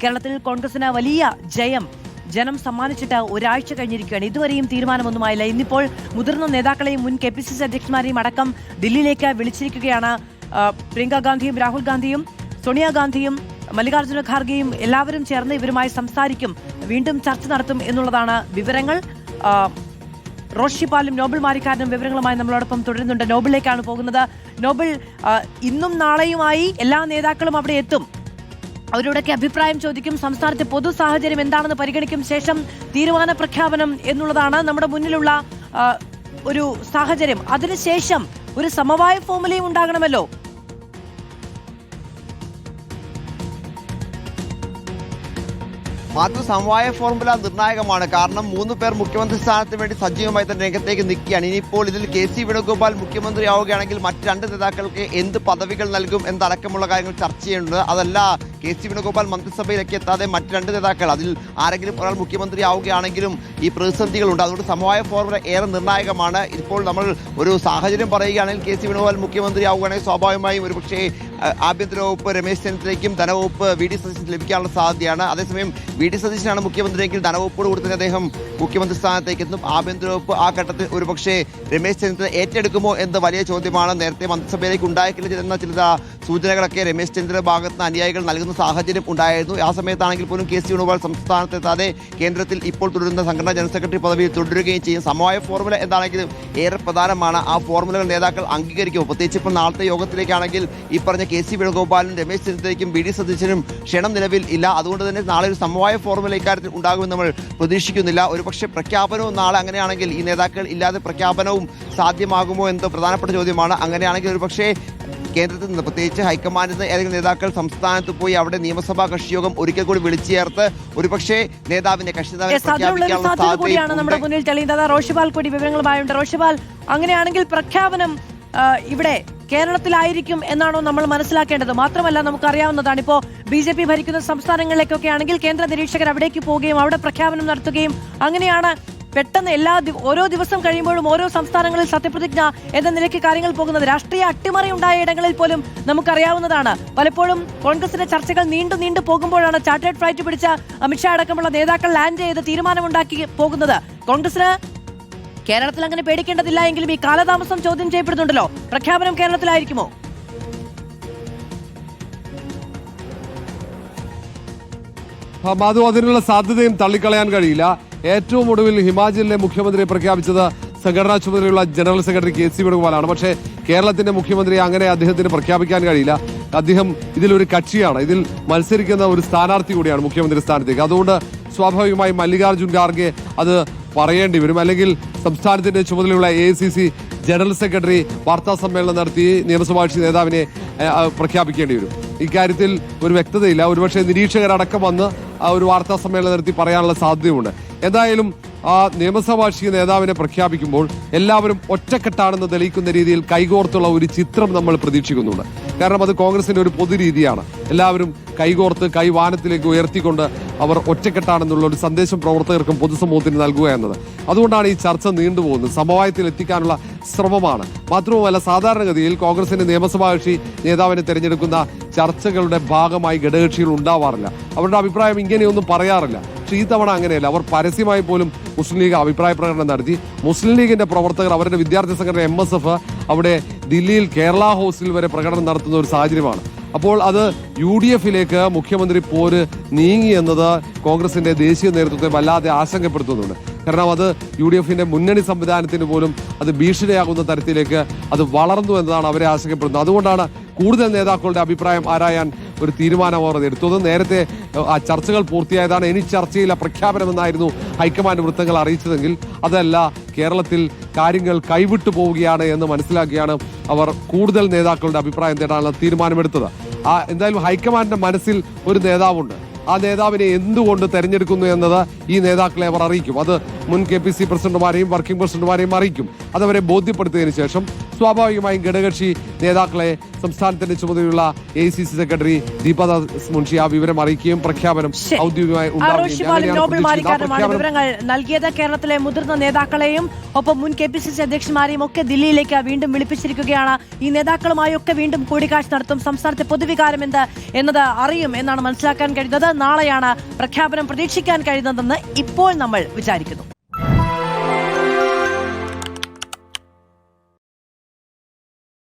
കേരളത്തിൽ കോൺഗ്രസിന് വലിയ ജയം ജനം സമ്മാനിച്ചിട്ട് ഒരാഴ്ച കഴിഞ്ഞിരിക്കുകയാണ്. ഇതുവരെയും തീരുമാനമൊന്നുമായില്ല. ഇന്നിപ്പോൾ മുതിർന്ന നേതാക്കളെയും മുൻ KPCC അധ്യക്ഷന്മാരെയും അടക്കം ദില്ലിയിലേക്ക് വിളിച്ചിരിക്കുകയാണ്. പ്രിയങ്ക ഗാന്ധിയും രാഹുൽ ഗാന്ധിയും സോണിയാഗാന്ധിയും മല്ലികാർജ്ജുന ഖാർഗെയും എല്ലാവരും ചേർന്ന് ഇവരുമായി സംസാരിക്കും, വീണ്ടും ചർച്ച നടത്തും എന്നുള്ളതാണ് വിവരങ്ങൾ. റോഷി പാലും നോബിൾ മാരിക്കാരനും വിവരങ്ങളുമായി നമ്മളോടൊപ്പം തുടരുന്നുണ്ട്. നോബിളിലേക്കാണ് പോകുന്നത്. നോബിൾ, ഇന്നും നാളെയുമായി എല്ലാ നേതാക്കളും അവിടെ എത്തും, അവരോടൊക്കെ അഭിപ്രായം ചോദിക്കും, സംസ്ഥാനത്തെ പൊതു സാഹചര്യം എന്താണെന്ന് പരിഗണിക്കും, ശേഷം തീരുമാന പ്രഖ്യാപനം എന്നുള്ളതാണ് നമ്മുടെ മുന്നിലുള്ള ഒരു സാഹചര്യം. അതിനുശേഷം ഒരു സമവായ ഫോർമുലയും ഉണ്ടാകണമല്ലോ. മാതൃ സമവായ ഫോർമുല നിർണായകമാണ്. കാരണം 3 പേർ മുഖ്യമന്ത്രി സ്ഥാനത്തിന് വേണ്ടി സജീവമായി തന്നെ രംഗത്തേക്ക് നിൽക്കുകയാണ്. ഇനിയിപ്പോൾ ഇതിൽ KC വേണുഗോപാൽ മുഖ്യമന്ത്രിയാവുകയാണെങ്കിൽ മറ്റ് 2 നേതാക്കൾക്ക് എന്ത് പദവികൾ നൽകും എന്നടക്കമുള്ള കാര്യങ്ങൾ ചർച്ച ചെയ്യുന്നുണ്ട്. അതല്ല KC വേണുഗോപാൽ മന്ത്രിസഭയിലേക്ക് എത്താതെ മറ്റ് 2 നേതാക്കൾ, അതിൽ ആരെങ്കിലും ഒരാൾ മുഖ്യമന്ത്രി ആവുകയാണെങ്കിലും ഈ പ്രതിസന്ധികളുണ്ട്. അതുകൊണ്ട് സമവായ ഫോർമുല ഏറെ നിർണായകമാണ്. ഇപ്പോൾ നമ്മൾ ഒരു സാഹചര്യം പറയുകയാണെങ്കിൽ KC വേണുഗോപാൽ മുഖ്യമന്ത്രി ആവുകയാണെങ്കിൽ സ്വാഭാവികമായും ഒരുപക്ഷേ ആഭ്യന്തര വകുപ്പ് രമേശ് ചെന്നിത്തലയ്ക്കും ധനവകുപ്പ് VD സതീശന് ലഭിക്കാനുള്ള സാധ്യതയാണ്. അതേസമയം VD സതീശനാണ് മുഖ്യമന്ത്രിയെങ്കിൽ ധനവകുപ്പോട് കൂടി തന്നെ അദ്ദേഹം മുഖ്യമന്ത്രി സ്ഥാനത്തേക്ക് എത്തും. ആഭ്യന്തര വകുപ്പ് ആ ഘട്ടത്തിൽ ഒരുപക്ഷേ രമേശ് ചെന്നിത്തല ഏറ്റെടുക്കുമോ എന്ന വലിയ ചോദ്യമാണ്. നേരത്തെ മന്ത്രിസഭയിലേക്ക് ഉണ്ടായേക്കില്ല എന്ന ചില സൂചനകളൊക്കെ രമേശ് ചെന്നിത്തല ഭാഗത്ത് നിന്ന് അനുയായികൾ നൽകുന്ന സാഹചര്യം ഉണ്ടായിരുന്നു. ആ സമയത്താണെങ്കിൽ പോലും KC വേണുഗോപാൽ സംസ്ഥാനത്തെത്താതെ കേന്ദ്രത്തിൽ ഇപ്പോൾ തുടരുന്ന സംഘടനാ ജനറൽ സെക്രട്ടറി പദവിയിൽ തുടരുകയും ചെയ്യും. സമവായ ഫോർമുല എന്താണെങ്കിലും ഏറെ പ്രധാനമാണ്. ആ ഫോർമുലകൾ നേതാക്കൾ അംഗീകരിക്കുമോ? പ്രത്യേകിച്ച് ഇപ്പോൾ നാളത്തെ യോഗത്തിലേക്കാണെങ്കിൽ ഈ പറഞ്ഞ KC വേണുഗോപാലിനും രമേശ് ചെന്നിത്തലയ്ക്കും VD സതീശനും ക്ഷണം നിലവിൽ ഇല്ല. അതുകൊണ്ട് തന്നെ നാളെ ഒരു സമവായ ഫോർമുല ഇക്കാര്യത്തിൽ ഉണ്ടാകുമെന്ന് നമ്മൾ പ്രതീക്ഷിക്കുന്നില്ല. ഒരുപക്ഷെ പ്രഖ്യാപനവും നാളെ അങ്ങനെയാണെങ്കിൽ ഈ നേതാക്കൾ ഇല്ലാതെ പ്രഖ്യാപനവും സാധ്യമാകുമോ എന്ന പ്രധാനപ്പെട്ട ചോദ്യമാണ്. അങ്ങനെയാണെങ്കിൽ ഒരുപക്ഷേ കേന്ദ്രത്തിൽ നിന്ന്, പ്രത്യേകിച്ച് ഹൈക്കമാൻഡിൽ നിന്ന് ഏതെങ്കിലും നേതാക്കൾ സംസ്ഥാനത്ത് പോയി അവിടെ നിയമസഭാ കക്ഷിയോഗം ഒരിക്കൽ കൂടി വിളിച്ചു ചേർത്ത് ഒരുപക്ഷെ നേതാവിനെ കൂടിയാണ് നമ്മുടെ മുന്നിൽ തെളിയുന്നത്. റോഷിപാൽ കൂടി വിവരങ്ങളുമായുണ്ട്. റോഷിപാൽ, അങ്ങനെയാണെങ്കിൽ പ്രഖ്യാപനം ഇവിടെ കേരളത്തിലായിരിക്കും എന്നാണോ നമ്മൾ മനസ്സിലാക്കേണ്ടത്? മാത്രമല്ല, നമുക്കറിയാവുന്നതാണ്, ഇപ്പോൾ BJP ഭരിക്കുന്ന സംസ്ഥാനങ്ങളിലേക്കൊക്കെ ആണെങ്കിൽ കേന്ദ്ര നിരീക്ഷകർ അവിടേക്ക് പോവുകയും അവിടെ പ്രഖ്യാപനം നടത്തുകയും അങ്ങനെയാണ് പെട്ടെന്ന് ഓരോ ദിവസം കഴിയുമ്പോഴും ഓരോ സംസ്ഥാനങ്ങളിൽ സത്യപ്രതിജ്ഞ എന്ന നിലയ്ക്ക് കാര്യങ്ങൾ പോകുന്നത്. രാഷ്ട്രീയ അട്ടിമറി ഉണ്ടായ ഇടങ്ങളിൽ പോലും നമുക്കറിയാവുന്നതാണ്. പലപ്പോഴും കോൺഗ്രസിന്റെ ചർച്ചകൾ നീണ്ടു പോകുമ്പോഴാണ് ചാർട്ടേഡ് ഫ്ലൈറ്റ് പിടിച്ച അമിത്ഷാ അടക്കമുള്ള നേതാക്കൾ ലാൻഡ് ചെയ്ത് തീരുമാനമുണ്ടാക്കി പോകുന്നത്. കോൺഗ്രസിന് കേരളത്തിൽ അങ്ങനെ പേടിക്കേണ്ടതില്ല എങ്കിലും ഈ കാലതാമസം ചോദ്യം ചെയ്യപ്പെടുന്നുണ്ടല്ലോ. പ്രഖ്യാപനം കേരളത്തിലായിരിക്കുമോ? മാധു, അതിനുള്ള സാധ്യതയും തള്ളിക്കളയാൻ കഴിയില്ല. ഏറ്റവും ഒടുവിൽ ഹിമാചലിലെ മുഖ്യമന്ത്രിയെ പ്രഖ്യാപിച്ചത് സംഘടനാ ചുമതലയുള്ള ജനറൽ സെക്രട്ടറി KC വേണുഗോപാലാണ്. പക്ഷേ കേരളത്തിന്റെ മുഖ്യമന്ത്രി അങ്ങനെ അദ്ദേഹത്തിന് പ്രഖ്യാപിക്കാൻ കഴിയില്ല. അദ്ദേഹം ഇതിലൊരു കക്ഷിയാണ്, ഇതിൽ മത്സരിക്കുന്ന ഒരു സ്ഥാനാർത്ഥി കൂടിയാണ് മുഖ്യമന്ത്രി സ്ഥാനത്തേക്ക്. അതുകൊണ്ട് സ്വാഭാവികമായും മല്ലികാർജ്ജുൻ ഖാർഗെ അത് പറയേണ്ടി വരും. അല്ലെങ്കിൽ സംസ്ഥാനത്തിന്റെ ചുമതലയുള്ള AICC ജനറൽ സെക്രട്ടറി വാർത്താ സമ്മേളനം നടത്തി നിയമസഭാ കക്ഷി നേതാവിനെ പ്രഖ്യാപിക്കേണ്ടി വരും. ഇക്കാര്യത്തിൽ ഒരു വ്യക്തതയില്ല. ഒരുപക്ഷെ നിരീക്ഷകരടക്കം വന്ന് ഒരു വാർത്താ സമ്മേളനം നടത്തി പറയാനുള്ള സാധ്യതയുണ്ട്. എന്തായാലും ആ നിയമസഭാ കക്ഷി നേതാവിനെ പ്രഖ്യാപിക്കുമ്പോൾ എല്ലാവരും ഒറ്റക്കെട്ടാണെന്ന് തെളിയിക്കുന്ന രീതിയിൽ കൈകോർത്തുള്ള ഒരു ചിത്രം നമ്മൾ പ്രതീക്ഷിക്കുന്നുണ്ട്. കാരണം അത് കോൺഗ്രസിന്റെ ഒരു പൊതുരീതിയാണ്. എല്ലാവരും കൈകോർത്ത് കൈവാനത്തിലേക്ക് ഉയർത്തിക്കൊണ്ട് അവർ ഒറ്റക്കെട്ടാണെന്നുള്ള ഒരു സന്ദേശം പ്രവർത്തകർക്കും പൊതുസമൂഹത്തിന് നൽകുക എന്നത്. അതുകൊണ്ടാണ് ഈ ചർച്ച നീണ്ടുപോകുന്നത്. സമവായത്തിൽ എത്തിക്കാനുള്ള ശ്രമമാണ്. മാത്രവുമല്ല, സാധാരണഗതിയിൽ കോൺഗ്രസിന്റെ നിയമസഭാ കക്ഷി നേതാവിനെ തെരഞ്ഞെടുക്കുന്ന ചർച്ചകളുടെ ഭാഗമായി ഘടകകക്ഷികൾ ഉണ്ടാവാറില്ല. അവരുടെ അഭിപ്രായം ഇങ്ങനെയൊന്നും പറയാറില്ല. പക്ഷേ ഈ തവണ അങ്ങനെയല്ല. അവർ പരസ്യമായി പോലും മുസ്ലിം ലീഗ് അഭിപ്രായ പ്രകടനം നടത്തി. മുസ്ലിം ലീഗിന്റെ പ്രവർത്തകർ, അവരുടെ വിദ്യാർത്ഥി സംഘടന MSF അവിടെ ദില്ലിയിൽ കേരള ഹൗസിൽ വരെ പ്രകടനം നടത്തുന്ന ഒരു സാഹചര്യമാണ്. അപ്പോൾ അത് UDF-ലേക്ക് മുഖ്യമന്ത്രി പോര് നീങ്ങി എന്നത് കോൺഗ്രസിന്റെ ദേശീയ നേതൃത്വത്തെ വല്ലാതെ ആശങ്കപ്പെടുത്തുന്നുണ്ട്. കാരണം അത് UDF-ന്റെ മുന്നണി സംവിധാനത്തിന് പോലും അത് ഭീഷണിയാകുന്ന തരത്തിലേക്ക് അത് വളർന്നു എന്നതാണ് അവരെ ആശങ്കപ്പെടുന്നത്. അതുകൊണ്ടാണ് കൂടുതൽ നേതാക്കളുടെ അഭിപ്രായം ആരായാൻ ഒരു തീരുമാനം അവർ എടുത്തത്. നേരത്തെ ആ ചർച്ചകൾ പൂർത്തിയായതാണ്. ഇനി ചർച്ചയില്ല, പ്രഖ്യാപനമെന്നായിരുന്നു ഹൈക്കമാൻഡ് വൃത്തങ്ങൾ അറിയിച്ചതെങ്കിൽ അതല്ല, കേരളത്തിൽ കാര്യങ്ങൾ കൈവിട്ടു പോവുകയാണ് എന്ന് മനസ്സിലാക്കിയാണ് അവർ കൂടുതൽ നേതാക്കളുടെ അഭിപ്രായം തേടാനുള്ള തീരുമാനമെടുത്തത്. എന്തായാലും ഹൈക്കമാൻഡിന്റെ മനസ്സിൽ ഒരു നേതാവുണ്ട്. ആ നേതാവിനെ എന്തുകൊണ്ട് തെരഞ്ഞെടുക്കുന്നു എന്നത് ഈ നേതാക്കളെ അവർ അറിയിക്കും. അത് മുൻ KPCC പ്രസിഡന്റുമാരെയും വർക്കിംഗ് പ്രസിഡന്റുമാരെയും അറിയിക്കും. അതവരെ ബോധ്യപ്പെടുത്തിയതിനു ശേഷം സ്വാഭാവികമായും ഘടകകക്ഷി നേതാക്കളെ സംസ്ഥാനത്തിന്റെ ചുമതലയുള്ള ACC സെക്രട്ടറി ദീപദാസ് മുൻഷി ആ വിവരം അറിയിക്കുകയും പ്രഖ്യാപനം ഔദ്യോഗികമായി നോബൽ മാലിക്കാരനുമാണ് വിവരങ്ങൾ നൽകിയത്. കേരളത്തിലെ മുതിർന്ന നേതാക്കളെയും ഒപ്പം മുൻ KPCC അധ്യക്ഷന്മാരെയും ഒക്കെ ദില്ലിയിലേക്ക് വീണ്ടും വിളിപ്പിച്ചിരിക്കുകയാണ്. ഈ നേതാക്കളുമായൊക്കെ വീണ്ടും കൂടിക്കാഴ്ച നടത്തും. സംസ്ഥാനത്തെ പൊതുവികാരം എന്ത് എന്നത് അറിയും എന്നാണ് മനസ്സിലാക്കാൻ കഴിയുന്നത്. നാളെയാണ് പ്രഖ്യാപനം പ്രതീക്ഷിക്കാൻ കഴിയുന്നതെന്ന് ഇപ്പോൾ നമ്മൾ വിചാരിക്കുന്നു.